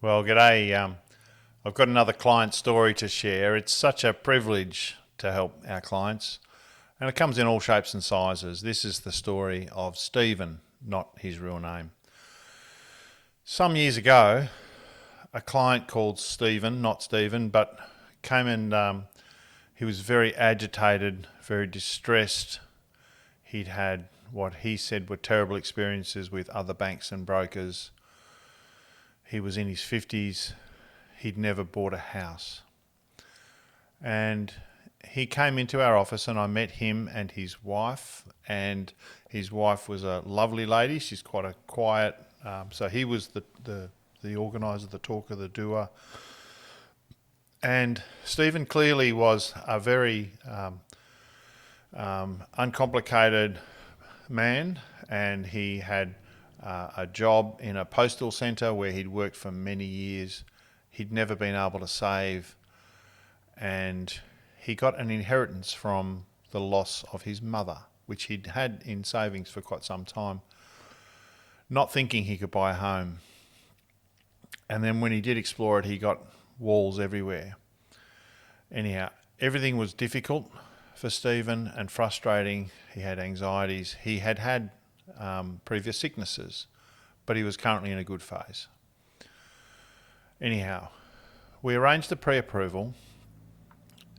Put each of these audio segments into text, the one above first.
Well, g'day. I've got another client story to share. It's such a privilege to help our clients, and it comes in all shapes and sizes. This is the story of Stephen, not his real name. Some years ago, a client called Stephen, not Stephen, but came and he was very agitated, very distressed. He'd had what he said were terrible experiences with other banks and brokers. He was in his 50s. He'd never bought a house. And he came into our office and I met him and his wife. And his wife was a lovely lady. She's quite a quiet. So he was the organiser, the talker, the doer. And Stephen clearly was a very uncomplicated man, and he had a job in a postal centre where he'd worked for many years. He'd never been able to save, and he got an inheritance from the loss of his mother, which he'd had in savings for quite some time, not thinking he could buy a home. And then when he did explore it, he got walls everywhere. Anyhow, everything was difficult for Stephen and frustrating. He had anxieties. He had previous sicknesses, but he was currently in a good phase. Anyhow, we arranged the pre-approval,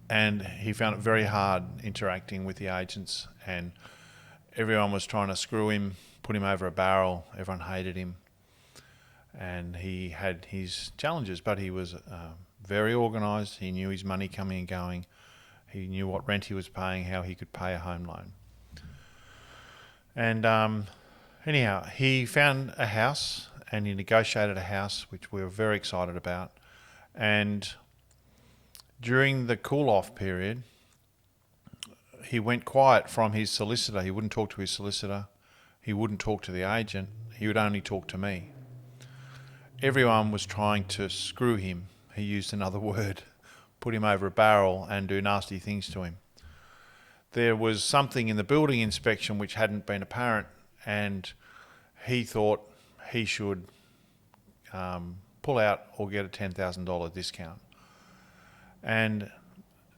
and he found it very hard interacting with the agents, and everyone was trying to screw him, put him over a barrel. Everyone hated him, and he had his challenges, but he was very organised. He knew his money coming and going. He knew what rent he was paying, how he could pay a home loan. And anyhow, he found a house and he negotiated a house, which we were very excited about. And during the cool-off period, he went quiet from his solicitor. He wouldn't talk to his solicitor. He wouldn't talk to the agent. He would only talk to me. Everyone was trying to screw him. He used another word, put him over a barrel and do nasty things to him. There was something in the building inspection which hadn't been apparent, and he thought he should pull out or get a $10,000 discount. And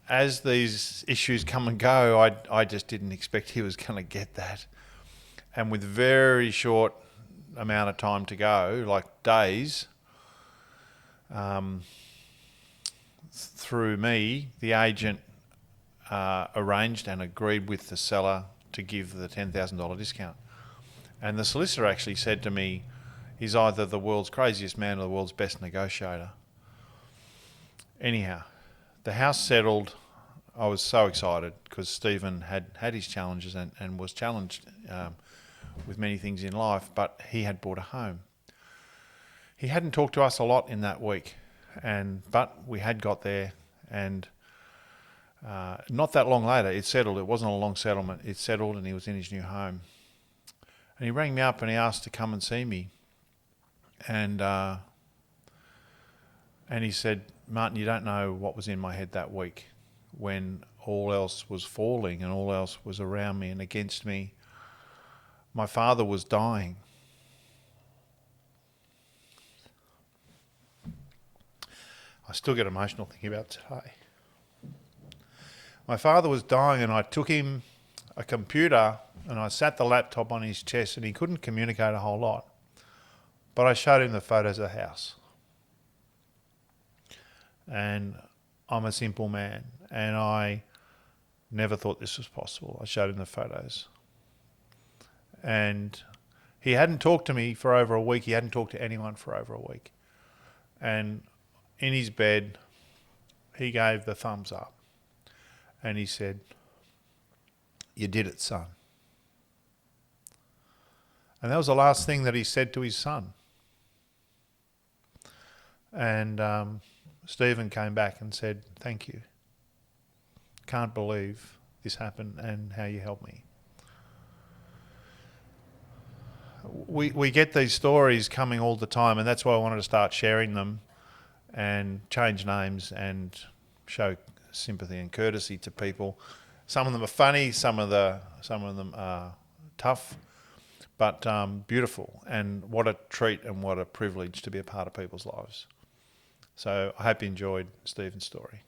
as these issues come and go, I just didn't expect he was going to get that. And with very short amount of time to go, like days, through me, the agent arranged and agreed with the seller to give the $10,000 discount. And the solicitor actually said to me, he's either the world's craziest man or the world's best negotiator. Anyhow, the house settled. I was so excited because Stephen had his challenges and was challenged with many things in life, but he had bought a home. He hadn't talked to us a lot in that week, but we had got there, and not that long later, it settled. It wasn't a long settlement. It settled, and he was in his new home. And he rang me up and he asked to come and see me. And he said, "Martin, you don't know what was in my head that week when all else was falling and all else was around me and against me. My father was dying." I still get emotional thinking about it today. My father was dying, and I took him a computer and I sat the laptop on his chest, and he couldn't communicate a whole lot. But I showed him the photos of the house. And I'm a simple man, and I never thought this was possible. I showed him the photos. And he hadn't talked to me for over a week. He hadn't talked to anyone for over a week. And in his bed, he gave the thumbs up. And he said, "You did it, son." And that was the last thing that he said to his son. And Stephen came back and said, "Thank you. Can't believe this happened and how you helped me." We get these stories coming all the time, and that's why I wanted to start sharing them and change names and show sympathy and courtesy to people. Some of them are funny, some of them are tough, but beautiful. And what a treat and what a privilege to be a part of people's lives. So I hope you enjoyed Stephen's story.